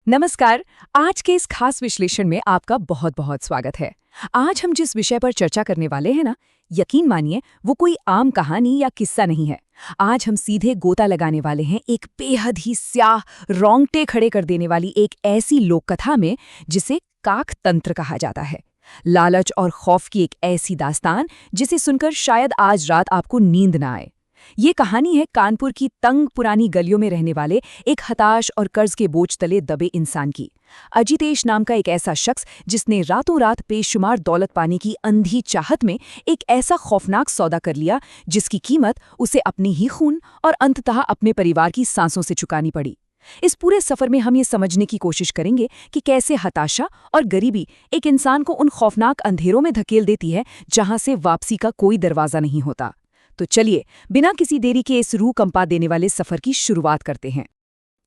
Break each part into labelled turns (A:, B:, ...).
A: नमस्कार। आज के इस खास विश्लेषण में आपका बहुत बहुत स्वागत है। आज हम जिस विषय पर चर्चा करने वाले हैं ना, यकीन मानिए वो कोई आम कहानी या किस्सा नहीं है। आज हम सीधे गोता लगाने वाले हैं एक बेहद ही स्याह, रोंगटे खड़े कर देने वाली एक ऐसी लोक कथा में जिसे काक तंत्र कहा जाता है। लालच और खौफ की एक ऐसी दास्तान जिसे सुनकर शायद आज रात आपको नींद ना आए। ये कहानी है कानपुर की तंग पुरानी गलियों में रहने वाले एक हताश और कर्ज के बोझ तले दबे इंसान की। अजितेश नाम का एक ऐसा शख्स जिसने रातों रात बेशुमार दौलत पाने की अंधी चाहत में एक ऐसा खौफनाक सौदा कर लिया जिसकी कीमत उसे अपनी ही खून और अंततः अपने परिवार की सांसों से चुकानी पड़ी। इस पूरे सफर में हम ये समझने की कोशिश करेंगे कि कैसे हताशा और गरीबी एक इंसान को उन खौफनाक अंधेरों में धकेल देती है जहां से वापसी का कोई दरवाजा नहीं होता। तो चलिए बिना किसी देरी के इस रूह कंपा देने वाले सफर की शुरुआत करते हैं।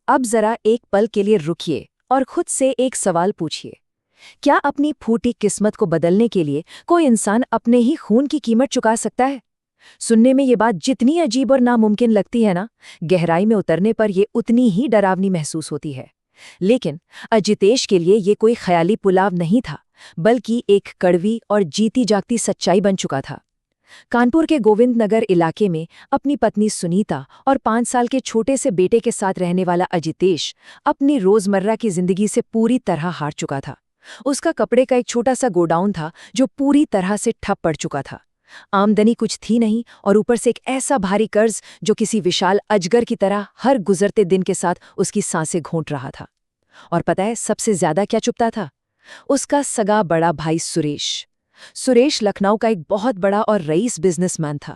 A: अब जरा एक पल के लिए रुकिए और खुद से एक सवाल पूछिए। क्या अपनी फूटी किस्मत को बदलने के लिए कोई इंसान अपने ही खून की कीमत चुका सकता है? सुनने में ये बात जितनी अजीब और नामुमकिन लगती है ना, गहराई में उतरने पर यह उतनी ही डरावनी महसूस होती है। लेकिन अजितेश के लिए ये कोई ख्याली पुलाव नहीं था, बल्कि एक कड़वी और जीती जागती सच्चाई बन चुका था। कानपुर के गोविंद नगर इलाके में अपनी पत्नी सुनीता और 5 साल के छोटे से बेटे के साथ रहने वाला अजितेश अपनी रोजमर्रा की जिंदगी से पूरी तरह हार चुका था। उसका कपड़े का एक छोटा सा गोडाउन था जो पूरी तरह से ठप पड़ चुका था। आमदनी कुछ थी नहीं और ऊपर से एक ऐसा भारी कर्ज जो किसी विशाल अजगर की तरह हर गुजरते दिन के साथ उसकी सांसें घोंट रहा था। और पता है सबसे ज्यादा क्या चुभता था? उसका सगा बड़ा भाई सुरेश लखनऊ का एक बहुत बड़ा और रईस बिजनेसमैन था।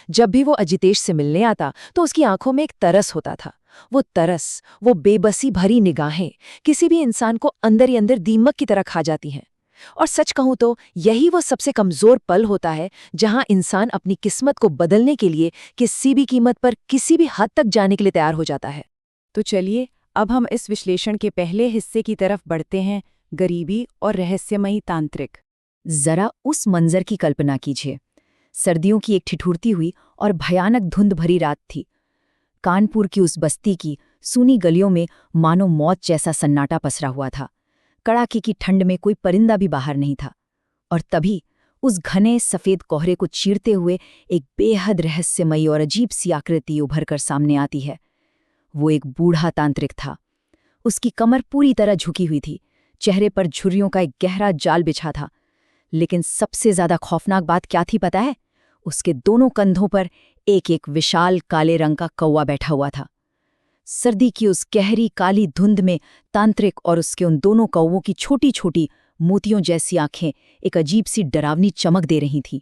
A: जब भी वो अजितेश से मिलने आता तो उसकी आंखों में एक तरस होता था। वो तरस, वो बेबसी भरी निगाहें किसी भी इंसान को अंदर ही अंदर दीमक की तरह खा जाती हैं। और सच कहूं तो यही वो सबसे कमजोर पल होता है जहां इंसान अपनी किस्मत को बदलने के लिए किसी भी कीमत पर किसी भी हद तक जाने के लिए तैयार हो जाता है।
B: तो चलिए अब हम इस विश्लेषण के पहले हिस्से की तरफ बढ़ते हैं, गरीबी और रहस्यमयी तांत्रिक।
A: जरा उस मंजर की कल्पना कीजिए। सर्दियों की एक ठिठुरती हुई और भयानक धुंध भरी रात थी। कानपुर की उस बस्ती की सूनी गलियों में मानो मौत जैसा सन्नाटा पसरा हुआ था। कड़ाके की ठंड में कोई परिंदा भी बाहर नहीं था। और तभी उस घने सफेद कोहरे को चीरते हुए एक बेहद रहस्यमयी और अजीब सी आकृति उभर कर सामने आती है। वो एक बूढ़ा तांत्रिक था। उसकी कमर पूरी तरह झुकी हुई थी, चेहरे पर झुर्रियों का एक गहरा जाल बिछा था। लेकिन सबसे ज्यादा खौफनाक बात क्या थी पता है? उसके दोनों कंधों पर एक एक विशाल काले रंग का कौवा बैठा हुआ था। सर्दी की उस गहरी काली धुंध में तांत्रिक और उसके उन दोनों कौवों की छोटी छोटी मोतियों जैसी आंखें एक अजीब सी डरावनी चमक दे रही थीं।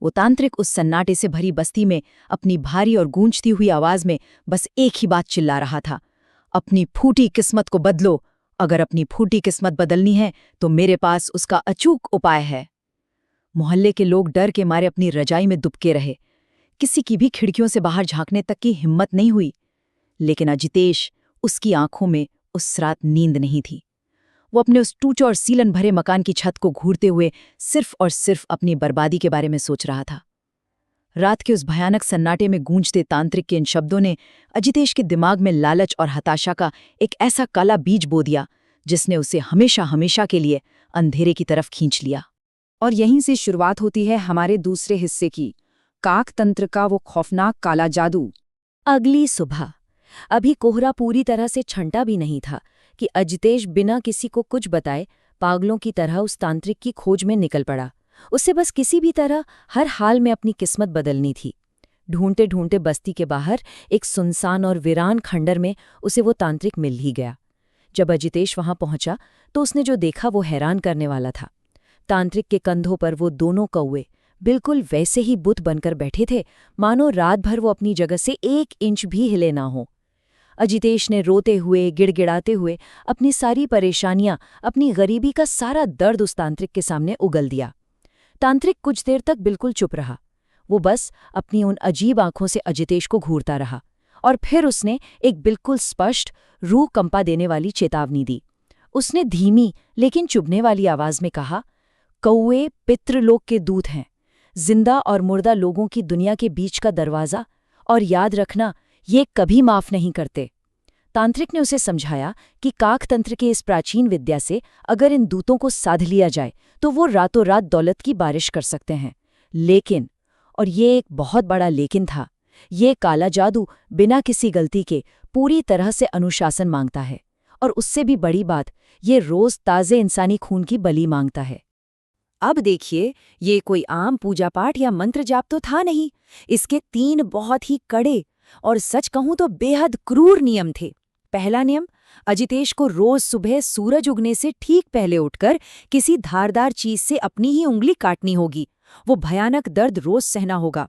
A: वो तांत्रिक उस सन्नाटे से भरी बस्ती में अपनी भारी और गूंजती हुई आवाज में बस एक ही बात चिल्ला रहा था, अपनी फूटी किस्मत को बदलो। अगर अपनी फूटी किस्मत बदलनी है तो मेरे पास उसका अचूक उपाय है। मोहल्ले के लोग डर के मारे अपनी रजाई में दुबके रहे। किसी की भी खिड़कियों से बाहर झांकने तक की हिम्मत नहीं हुई। लेकिन अजितेश, उसकी आंखों में उस रात नींद नहीं थी। वो अपने उस टूटे और सीलन भरे मकान की छत को घूरते हुए सिर्फ और सिर्फ अपनी बर्बादी के बारे में सोच रहा था। रात के उस भयानक सन्नाटे में गूंजते तांत्रिक के इन शब्दों ने अजितेश के दिमाग में लालच और हताशा का एक ऐसा काला बीज बो दिया जिसने उसे हमेशा हमेशा के लिए अंधेरे की तरफ खींच लिया।
B: और यहीं से शुरुआत होती है हमारे दूसरे हिस्से की, काक तंत्र का वो खौफनाक काला जादू।
C: अगली सुबह अभी कोहरा पूरी तरह से छंटा भी नहीं था कि अजितेश बिना किसी को कुछ बताए पागलों की तरह उस तांत्रिक की खोज में निकल पड़ा। उसे बस किसी भी तरह हर हाल में अपनी किस्मत बदलनी थी। ढूंढते ढूंढते बस्ती के बाहर एक सुनसान और वीरान खंडर में उसे वो तांत्रिक मिल ही गया। जब अजितेश वहां पहुंचा तो उसने जो देखा वो हैरान करने वाला था। तांत्रिक के कंधों पर वो दोनों कौवे बिल्कुल वैसे ही बुत बनकर बैठे थे, मानो रात भर वो अपनी जगह से 1 इंच भी हिले ना हो। अजितेश ने रोते हुए, गिड़गिड़ाते हुए अपनी सारी परेशानियां, अपनी गरीबी का सारा दर्द उस तांत्रिक के सामने उगल दिया। तांत्रिक कुछ देर तक बिल्कुल चुप रहा। वो बस अपनी उन अजीब आंखों से अजितेश को घूरता रहा और फिर उसने एक बिल्कुल स्पष्ट, रूह कंपा देने वाली चेतावनी दी। उसने धीमी लेकिन चुभने वाली आवाज में कहा, कौवे पितृलोक के दूत हैं, जिंदा और मुर्दा लोगों की दुनिया के बीच का दरवाजा, और याद रखना ये कभी माफ नहीं करते। तांत्रिक ने उसे समझाया कि काकतंत्र के इस प्राचीन विद्या से अगर इन दूतों को साध लिया जाए तो वो रातों रात दौलत की बारिश कर सकते हैं। लेकिन, और ये एक बहुत बड़ा लेकिन था, ये काला जादू बिना किसी गलती के पूरी तरह से अनुशासन मांगता है, और उससे भी बड़ी बात, ये रोज ताजे इंसानी खून की बलि मांगता है।
B: अब देखिए, ये कोई आम पूजा पाठ या मंत्र जाप तो था नहीं। इसके 3 बहुत ही कड़े और सच कहूं तो बेहद क्रूर नियम थे। पहला नियम, अजितेश को रोज सुबह सूरज उगने से ठीक पहले उठकर किसी धारदार चीज से अपनी ही उंगली काटनी होगी। वो भयानक दर्द रोज सहना होगा।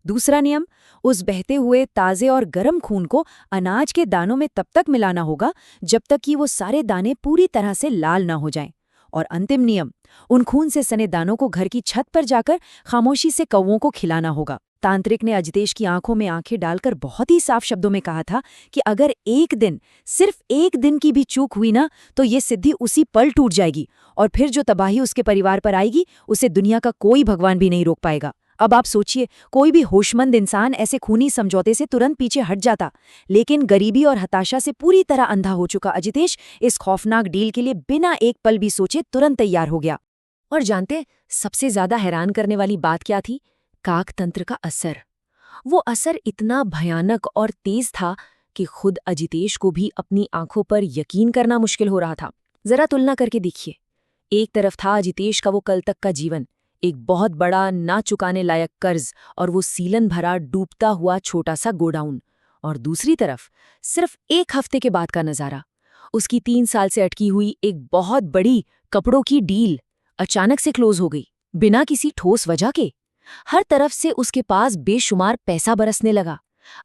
B: दूसरा नियम, उस बहते हुए ताजे और गर्म खून को अनाज के दानों में तब तक मिलाना होगा जब तक कि वो सारे दाने पूरी तरह से लाल न हो जाएं। और अंतिम नियम, उन खून से सने दानों को घर की छत पर जाकर खामोशी से कौवों को खिलाना होगा। तांत्रिक ने अजितेश की आंखों में आंखें डालकर बहुत ही साफ शब्दों में कहा था कि अगर एक दिन, सिर्फ एक दिन की भी चूक हुई ना, तो ये सिद्धि उसी पल टूट जाएगी, और फिर जो तबाही उसके परिवार पर आएगी उसे दुनिया का कोई भगवान भी नहीं रोक पाएगा। अब आप सोचिए, कोई भी होशमंद इंसान ऐसे खूनी समझौते से तुरंत पीछे हट जाता, लेकिन गरीबी और हताशा से पूरी तरह अंधा हो चुका अजितेश इस खौफनाक डील के लिए बिना एक पल भी सोचे तुरंत तैयार हो गया।
C: और जानते, सबसे ज्यादा हैरान करने वाली बात क्या थी? काकतंत्र का असर। वो असर इतना भयानक और तेज था कि खुद अजितेश को भी अपनी आंखों पर यकीन करना मुश्किल हो रहा था। जरा तुलना करके देखिए। एक तरफ था अजितेश का वो कल तक का जीवन, एक बहुत बड़ा ना चुकाने लायक कर्ज और वो सीलन भरा डूबता हुआ छोटा सा गोडाउन, और दूसरी तरफ सिर्फ एक हफ्ते के बाद का नजारा, उसकी 3 साल से अटकी हुई एक बहुत बड़ी कपड़ों की डील अचानक से क्लोज हो गई, बिना किसी ठोस वजह के। हर तरफ से उसके पास बेशुमार पैसा बरसने लगा।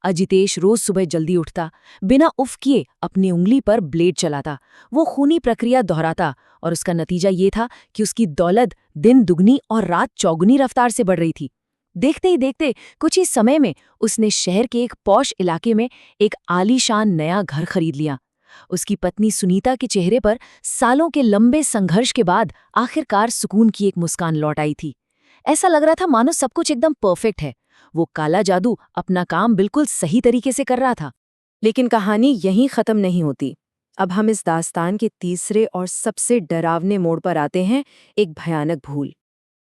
C: अजितेश रोज सुबह जल्दी उठता, बिना उफ किए अपनी उंगली पर ब्लेड चलाता, वो खूनी प्रक्रिया दोहराता, और उसका नतीजा ये था कि उसकी दौलत दिन दुगनी और रात चौगुनी रफ्तार से बढ़ रही थी। देखते ही देखते कुछ ही समय में उसने शहर के एक पॉश इलाके में एक आलीशान नया घर खरीद लिया। उसकी पत्नी सुनीता के चेहरे पर सालों के लंबे संघर्ष के बाद आखिरकार सुकून की एक मुस्कान लौट आई थी। ऐसा लग रहा था मानो सब कुछ एकदम परफेक्ट है। वो काला जादू अपना काम बिल्कुल सही तरीके से कर रहा था।
B: लेकिन कहानी यहीं खत्म नहीं होती। अब हम इस दास्तान के तीसरे और सबसे डरावने मोड़ पर आते हैं, एक भयानक भूल।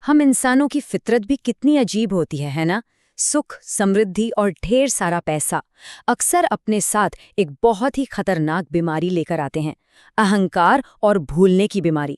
B: हम इंसानों की फितरत भी कितनी अजीब होती है ना? सुख, समृद्धि और ढेर सारा पैसा अक्सर अपने साथ एक बहुत ही खतरनाक बीमारी लेकर आते हैं, अहंकार और भूलने की बीमारी।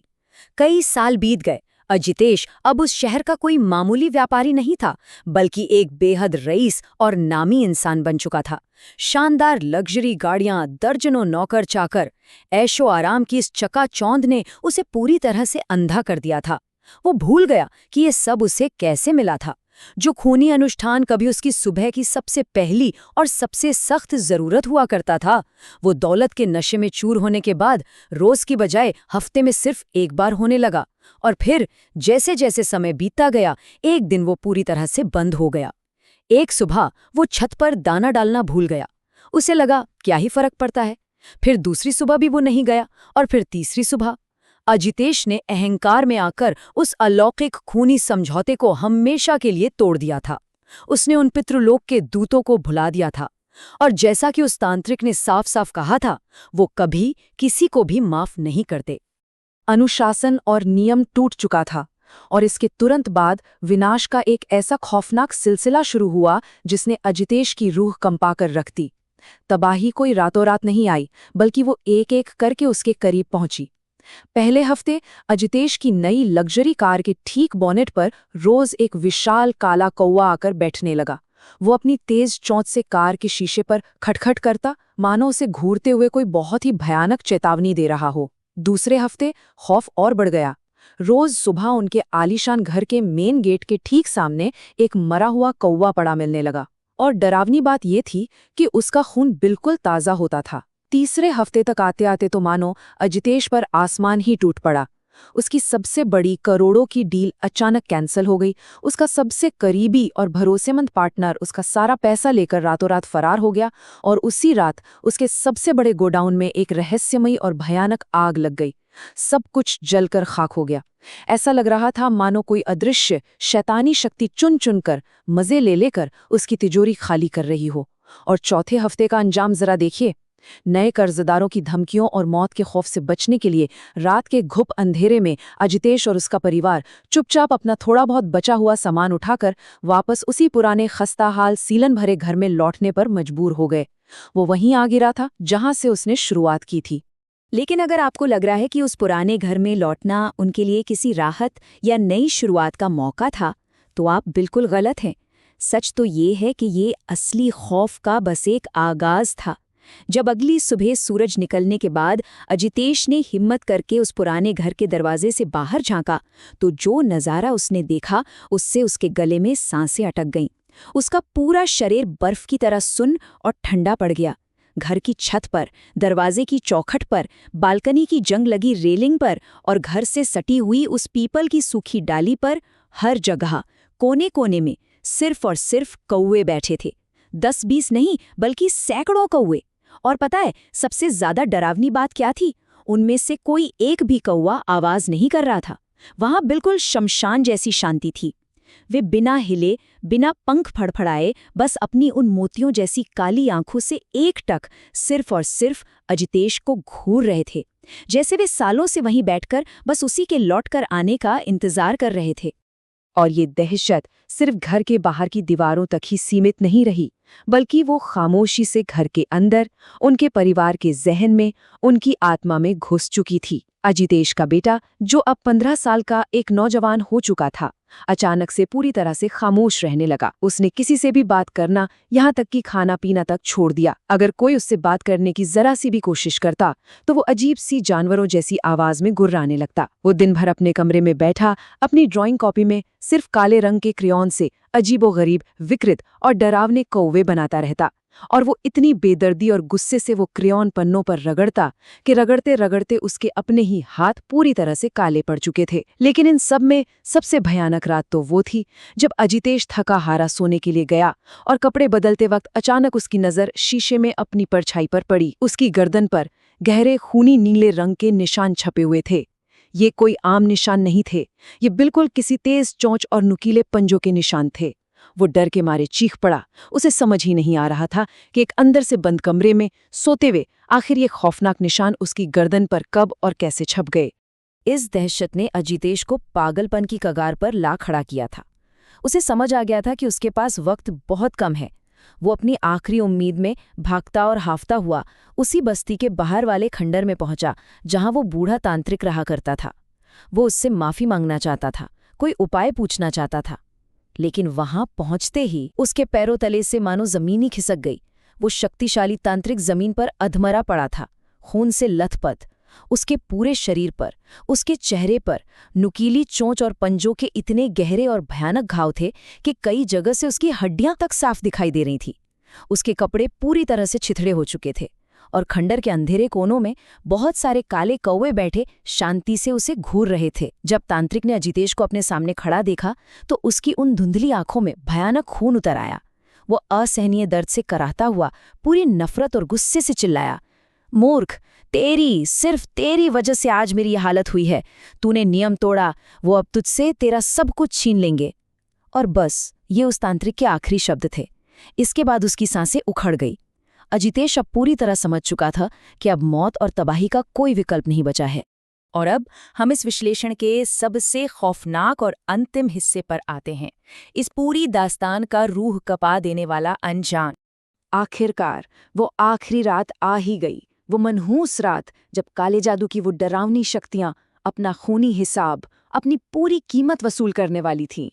B: कई साल बीत गए, अजितेश अब उस शहर का कोई मामूली व्यापारी नहीं था, बल्कि एक बेहद रईस और नामी इंसान बन चुका था। शानदार लग्जरी गाड़ियां, दर्जनों नौकर चाकर, ऐशो आराम की इस चकाचौंध ने उसे पूरी तरह से अंधा कर दिया था। वो भूल गया कि ये सब उसे कैसे मिला था। जो खूनी अनुष्ठान कभी उसकी सुबह की सबसे पहली और सबसे सख्त जरूरत हुआ करता था, वो दौलत के नशे में चूर होने के बाद रोज की बजाय हफ्ते में सिर्फ एक बार होने लगा। और फिर जैसे जैसे समय बीतता गया, एक दिन वो पूरी तरह से बंद हो गया। एक सुबह वो छत पर दाना डालना भूल गया। उसे लगा क्या ही फर्क पड़ता है। फिर दूसरी सुबह भी वो नहीं गया, और फिर तीसरी सुबह। अजितेश ने अहंकार में आकर उस अलौकिक खूनी समझौते को हमेशा के लिए तोड़ दिया था। उसने उन पितृलोक के दूतों को भुला दिया था, और जैसा कि उस तांत्रिक ने साफ साफ कहा था, वो कभी किसी को भी माफ नहीं करते। अनुशासन और नियम टूट चुका था, और इसके तुरंत बाद विनाश का एक ऐसा खौफनाक सिलसिला शुरू हुआ जिसने अजितेश की रूह कंपाकर रख दी। तबाही कोई रातों रात नहीं आई, बल्कि वो एक एक करके उसके करीब पहुंची। पहले हफ्ते अजितेश की नई लग्जरी कार के ठीक बोनेट पर रोज एक विशाल काला कौवा आकर बैठने लगा। वो अपनी तेज चोंच से कार के शीशे पर खटखट करता, मानो उसे घूरते हुए कोई बहुत ही भयानक चेतावनी दे रहा हो। दूसरे हफ्ते खौफ और बढ़ गया। रोज सुबह उनके आलीशान घर के मेन गेट के ठीक सामने एक मरा हुआ कौवा पड़ा मिलने लगा, और डरावनी बात ये थी कि उसका खून बिल्कुल ताज़ा होता था। तीसरे हफ्ते तक आते आते तो मानो अजितेश पर आसमान ही टूट पड़ा। उसकी सबसे बड़ी करोड़ों की डील अचानक कैंसिल हो गई। उसका सबसे करीबी और भरोसेमंद पार्टनर उसका सारा पैसा लेकर रातों रात फरार हो गया, और उसी रात उसके सबसे बड़े गोडाउन में एक रहस्यमयी और भयानक आग लग गई। सब कुछ जलकर खाक हो गया। ऐसा लग रहा था मानो कोई अदृश्य शैतानी शक्ति चुन चुनकर, मजे ले लेकर उसकी तिजोरी खाली कर रही हो। और चौथे हफ्ते का अंजाम जरा देखिए।
A: नए कर्जदारों की धमकियों और मौत के खौफ से बचने के लिए रात के घुप अंधेरे में अजितेश और उसका परिवार चुपचाप अपना थोड़ा बहुत बचा हुआ सामान उठाकर वापस उसी पुराने खस्ताहाल सीलन भरे घर में लौटने पर मजबूर हो गए। वो वहीं आ गिरा था जहां से उसने शुरुआत की थी।
C: लेकिन अगर आपको लग रहा है कि उस पुराने घर में लौटना उनके लिए किसी राहत या नई शुरुआत का मौका था, तो आप बिल्कुल गलत हैं। सच तो ये है कि ये असली खौफ का बस एक आगाज था। जब अगली सुबह सूरज निकलने के बाद अजितेश ने हिम्मत करके उस पुराने घर के दरवाजे से बाहर झांका, तो जो नज़ारा उसने देखा उससे उसके गले में सांसें अटक गईं। उसका पूरा शरीर बर्फ की तरह सुन्न और ठंडा पड़ गया। घर की छत पर, दरवाजे की चौखट पर, बालकनी की जंग लगी रेलिंग पर और घर से सटी हुई उस पीपल की सूखी डाली पर, हर जगह कोने कोने में सिर्फ और सिर्फ कौवे बैठे थे। 10-20 नहीं बल्कि सैकड़ों कौवे। और पता है सबसे ज्यादा डरावनी बात क्या थी? उनमें से कोई एक भी कौवा आवाज नहीं कर रहा था। वहां बिल्कुल शमशान जैसी शांति थी। वे बिना हिले, बिना पंख फड़फड़ाए, बस अपनी उन मोतियों जैसी काली आंखों से एकटक सिर्फ और सिर्फ अजितेश को घूर रहे थे, जैसे वे सालों से वहीं बैठकर बस उसी के लौटकर आने का इंतजार कर रहे थे।
A: और ये दहशत सिर्फ घर के बाहर की दीवारों तक ही सीमित नहीं रही, बल्कि वो खामोशी से घर के अंदर, उनके परिवार के जहन में, उनकी आत्मा में घुस चुकी थी। अजितेश का बेटा, जो अब 15 साल का एक नौजवान हो चुका था, अचानक से पूरी तरह से खामोश रहने लगा। उसने किसी से भी बात करना, यहाँ तक कि खाना पीना तक छोड़ दिया। अगर कोई उससे बात करने की जरा सी भी कोशिश करता, तो वो अजीब सी जानवरों जैसी आवाज में गुर्राने लगता। वो दिन भर अपने कमरे में बैठा अपनी ड्राइंग कॉपी में सिर्फ काले रंग के क्रेयॉन से अजीबोगरीब, विकृत और डरावने कौवे बनाता रहता। और वो इतनी बेदर्दी और गुस्से से वो क्रेयॉन पन्नों पर रगड़ता कि रगड़ते रगड़ते उसके अपने ही हाथ पूरी तरह से काले पड़ चुके थे। लेकिन इन सब में सबसे भयानक रात तो वो थी जब अजितेश थका हारा सोने के लिए गया और कपड़े बदलते वक्त अचानक उसकी नजर शीशे में अपनी परछाई पर पड़ी। उसकी गर्दन पर गहरे खूनी नीले रंग के निशान छपे हुए थे। ये कोई आम निशान नहीं थे, ये बिल्कुल किसी तेज चोंच और नुकीले पंजों के निशान थे। वो डर के मारे चीख पड़ा। उसे समझ ही नहीं आ रहा था कि एक अंदर से बंद कमरे में सोते हुए आखिर ये खौफनाक निशान उसकी गर्दन पर कब और कैसे छप गए।
C: इस दहशत ने अजितेश को पागलपन की कगार पर ला खड़ा किया था। उसे समझ आ गया था कि उसके पास वक्त बहुत कम है। वो अपनी आखिरी उम्मीद में भागता और हाफता हुआ उसी बस्ती के बाहर वाले खंडर में पहुंचा जहां वो बूढ़ा तांत्रिक रहा करता था। वो उससे माफी मांगना चाहता था, कोई उपाय पूछना चाहता था। लेकिन वहां पहुंचते ही उसके पैरों तले से मानो जमीन ही खिसक गई। वो शक्तिशाली तांत्रिक जमीन पर अधमरा पड़ा था, खून से लथपथ। उसके पूरे शरीर पर, उसके चेहरे पर नुकीली चोंच और पंजों के इतने गहरे और भयानक घाव थे कि कई जगह से उसकी हड्डियां तक साफ दिखाई दे रही थी। उसके कपड़े पूरी तरह से छिथड़े हो चुके थे और खंडर के अंधेरे कोनों में बहुत सारे काले कौवे बैठे शांति से उसे घूर रहे थे। जब तांत्रिक ने अजितेश को अपने सामने खड़ा देखा तो उसकी उन धुंधली आंखों में भयानक खून उतर आया। वो असहनीय दर्द से कराहता हुआ पूरी नफरत और गुस्से से चिल्लाया, मूर्ख, सिर्फ तेरी वजह से आज मेरी यह हालत हुई है। तूने नियम तोड़ा, वो अब तुझसे तेरा सब कुछ छीन लेंगे। और बस ये उस तांत्रिक के आखिरी शब्द थे। इसके बाद उसकी सांसें उखड़ गई। अजितेश अब पूरी तरह समझ चुका था कि अब मौत और तबाही का कोई विकल्प नहीं बचा है। और अब हम इस विश्लेषण के सबसे खौफनाक और अंतिम हिस्से पर आते हैं, इस पूरी दास्तान का रूह कपा देने वाला अंजाम।
A: आखिरकार वो आखिरी रात आ ही गई, वो मनहूस रात जब काले जादू की वो डरावनी शक्तियां अपना खूनी हिसाब, अपनी पूरी कीमत वसूल करने वाली थीं।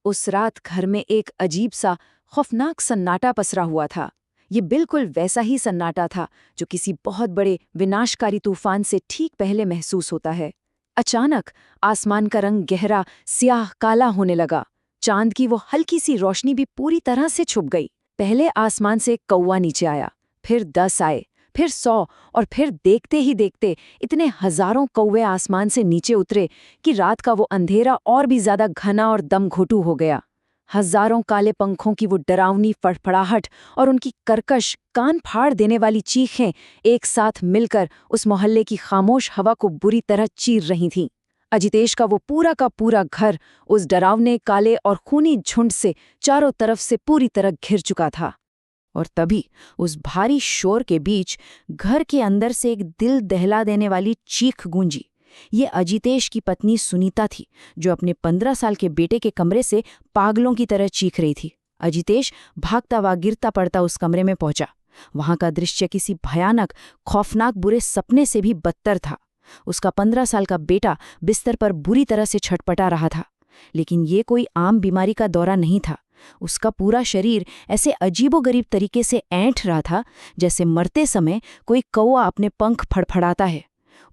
A: उस रात घर में एक अजीब सा खौफनाक सन्नाटा पसरा हुआ था। ये बिल्कुल वैसा ही सन्नाटा था जो किसी बहुत बड़े विनाशकारी तूफान से ठीक पहले महसूस होता है। अचानक आसमान का रंग गहरा स्याह काला होने लगा। चांद की वो हल्की सी रोशनी भी पूरी तरह से छुप गई। पहले आसमान से एक कौवा नीचे आया, फिर 10 आए, फिर 100 और फिर देखते ही देखते इतने हजारों कौवे आसमान से नीचे उतरे कि रात का वो अंधेरा और भी ज्यादा घना और दमघोटू हो गया। हजारों काले पंखों की वो डरावनी फड़फड़ाहट और उनकी कर्कश कान फाड़ देने वाली चीखें एक साथ मिलकर उस मोहल्ले की खामोश हवा को बुरी तरह चीर रही थीं। अजितेश का वो पूरा का पूरा घर उस डरावने काले और खूनी झुंड से चारों तरफ से पूरी तरह घिर चुका था।
B: और तभी उस भारी शोर के बीच घर के अंदर से एक दिल दहला देने वाली चीख गूंजी। ये अजितेश की पत्नी सुनीता थी, जो अपने 15 साल के बेटे के कमरे से पागलों की तरह चीख रही थी। अजितेश भागता व गिरता पड़ता उस कमरे में पहुंचा। वहां का दृश्य किसी भयानक, खौफनाक बुरे सपने से भी बदतर था। उसका 15 साल का बेटा बिस्तर पर बुरी तरह से छटपटा रहा था, लेकिन ये कोई आम बीमारी का दौरा नहीं था। उसका पूरा शरीर ऐसे अजीबोगरीब तरीके से ऐंठ रहा था, जैसे मरते समय कोई कौवा अपने पंख फड़फड़ाता है।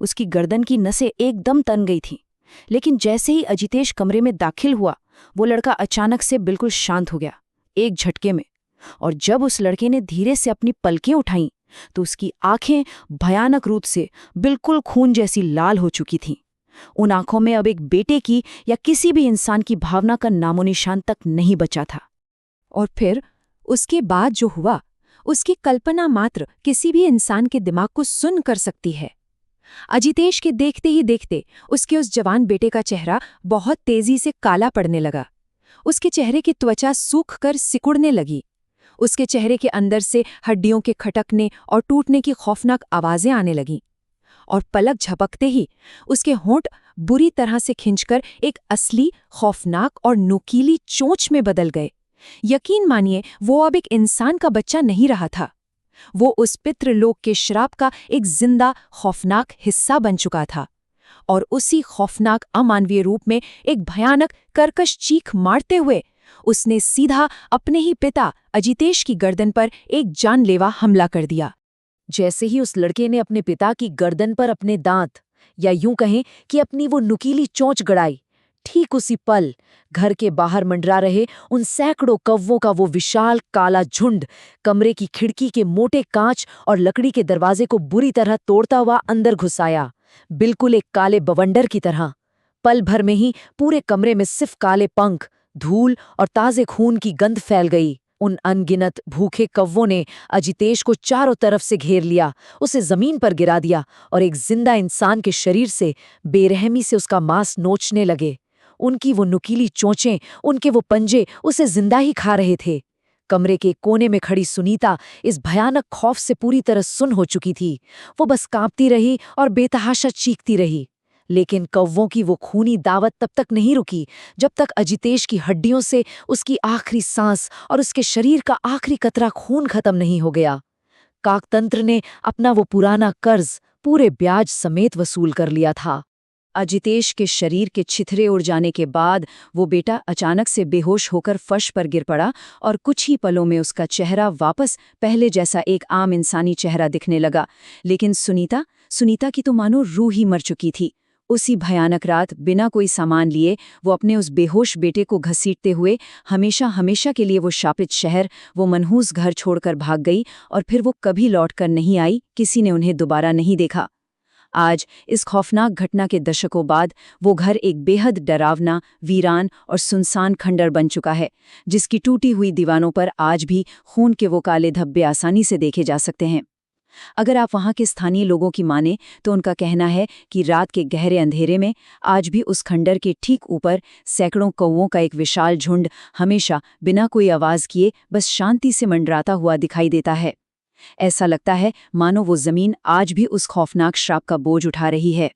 B: उसकी गर्दन की नसें एकदम तन गई थीं। लेकिन जैसे ही अजितेश कमरे में दाखिल हुआ, वो लड़का अचानक से बिल्कुल शांत हो गया, एक झटके में। और जब उस लड़के ने धीरे से अपनी पलकें उठाईं, तो उसकी आंखें भयानक रूप से बिल्कुल खून जैसी लाल हो चुकी थीं। उन आंखों में अब एक बेटे की या किसी भी इंसान की भावना का नामोनिशान तक नहीं बचा था।
A: और फिर उसके बाद जो हुआ, उसकी कल्पना मात्र किसी भी इंसान के दिमाग को सुन्न कर सकती है। अजितेश के देखते ही देखते उसके उस जवान बेटे का चेहरा बहुत तेजी से काला पड़ने लगा। उसके चेहरे की त्वचा सूख कर सिकुड़ने लगी। उसके चेहरे के अंदर से हड्डियों के खटकने और टूटने की खौफनाक आवाजें आने लगीं। और पलक झपकते ही उसके होंठ बुरी तरह से खिंचकर एक असली, खौफनाक और नुकीली चोंच में बदल गए। यकीन मानिए, वो अब एक इंसान का बच्चा नहीं रहा था। वो उस पितृलोक के श्राप का एक जिंदा, खौफनाक हिस्सा बन चुका था। और उसी खौफनाक, अमानवीय रूप में एक भयानक, कर्कश चीख मारते हुए उसने सीधा अपने ही पिता अजितेश की गर्दन पर एक जानलेवा हमला कर दिया।
B: जैसे ही उस लड़के ने अपने पिता की गर्दन पर अपने दांत, या यूं कहें कि अपनी वो नुकीली चोंच गड़ाई, ठीक उसी पल घर के बाहर मंडरा रहे उन सैकड़ों कौवों का वो विशाल काला झुंड कमरे की खिड़की के मोटे कांच और लकड़ी के दरवाजे को बुरी तरह तोड़ता हुआ अंदर घुस आया, बिल्कुल एक काले बवंडर की तरह। पल भर में ही पूरे कमरे में सिर्फ काले पंख, धूल और ताजे खून की गंध फैल गई। उन अनगिनत भूखे कौवों ने अजितेश को चारों तरफ से घेर लिया, उसे जमीन पर गिरा दिया और एक जिंदा इंसान के शरीर से बेरहमी से उसका मांस नोचने लगे। उनकी वो नुकीली चोंचें, उनके वो पंजे उसे जिंदा ही खा रहे थे। कमरे के कोने में खड़ी सुनीता इस भयानक खौफ से पूरी तरह सुन्न हो चुकी थी। वो बस कांपती रही और बेतहाशा चीखती रही। लेकिन कौवों की वो खूनी दावत तब तक नहीं रुकी, जब तक अजितेश की हड्डियों से उसकी आखिरी सांस और उसके शरीर का आखिरी कतरा खून खत्म नहीं हो गया। काकतंत्र ने अपना वो पुराना कर्ज पूरे ब्याज समेत वसूल कर लिया था। अजितेश के शरीर के छिथरे उड़ जाने के बाद वो बेटा अचानक से बेहोश होकर फर्श पर गिर पड़ा और कुछ ही पलों में उसका चेहरा वापस पहले जैसा एक आम इंसानी चेहरा दिखने लगा। लेकिन सुनीता की तो मानो रूह ही मर चुकी थी। उसी भयानक रात बिना कोई सामान लिए वो अपने उस बेहोश बेटे को घसीटते हुए हमेशा हमेशा के लिए वो शापित शहर, वो मनहूस घर छोड़कर भाग गई और फिर वो कभी लौटकर नहीं आई। किसी ने उन्हें दोबारा नहीं देखा। आज इस खौफनाक घटना के दशकों बाद वो घर एक बेहद डरावना, वीरान और सुनसान खंडर बन चुका है, जिसकी टूटी हुई दीवारों पर आज भी खून के वो काले धब्बे आसानी से देखे जा सकते हैं। अगर आप वहाँ के स्थानीय लोगों की माने तो उनका कहना है कि रात के गहरे अंधेरे में आज भी उस खंडर के ठीक ऊपर सैकड़ों कौवों का एक विशाल झुंड हमेशा बिना कोई आवाज किए बस शांति से मंडराता हुआ दिखाई देता है। ऐसा लगता है मानो वो जमीन आज भी उस खौफनाक श्राप का बोझ उठा रही है।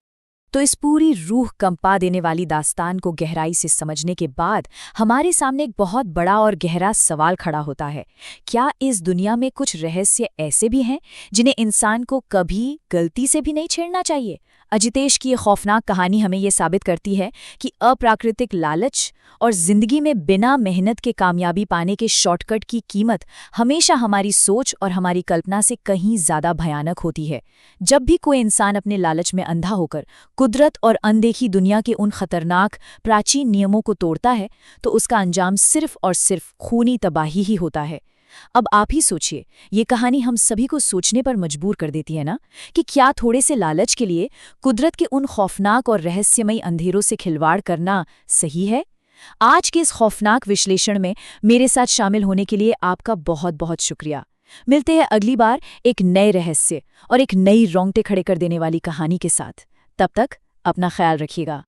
A: तो इस पूरी रूह कंपा देने वाली दास्तान को गहराई से समझने के बाद हमारे सामने एक बहुत बड़ा और गहरा सवाल खड़ा होता है। क्या इस दुनिया में कुछ रहस्य ऐसे भी हैं जिन्हें इंसान को कभी गलती से भी नहीं छेड़ना चाहिए? अजितेश की ये खौफनाक कहानी हमें ये साबित करती है कि अप्राकृतिक लालच और जिंदगी में बिना मेहनत के कामयाबी पाने के शॉर्टकट की कीमत हमेशा हमारी सोच और हमारी कल्पना से कहीं ज्यादा भयानक होती है। जब भी कोई इंसान अपने लालच में अंधा होकर कुदरत और अनदेखी दुनिया के उन खतरनाक प्राचीन नियमों को तोड़ता है, तो उसका अंजाम सिर्फ और सिर्फ खूनी तबाही ही होता है। अब आप ही सोचिए, ये कहानी हम सभी को सोचने पर मजबूर कर देती है ना, कि क्या थोड़े से लालच के लिए कुदरत के उन खौफनाक और रहस्यमयी अंधेरों से खिलवाड़ करना सही है? आज के इस खौफनाक विश्लेषण में मेरे साथ शामिल होने के लिए आपका बहुत बहुत शुक्रिया। मिलते हैं अगली बार एक नए रहस्य और एक नई रोंगटे खड़े कर देने वाली कहानी के साथ। तब तक अपना ख्याल रखिएगा।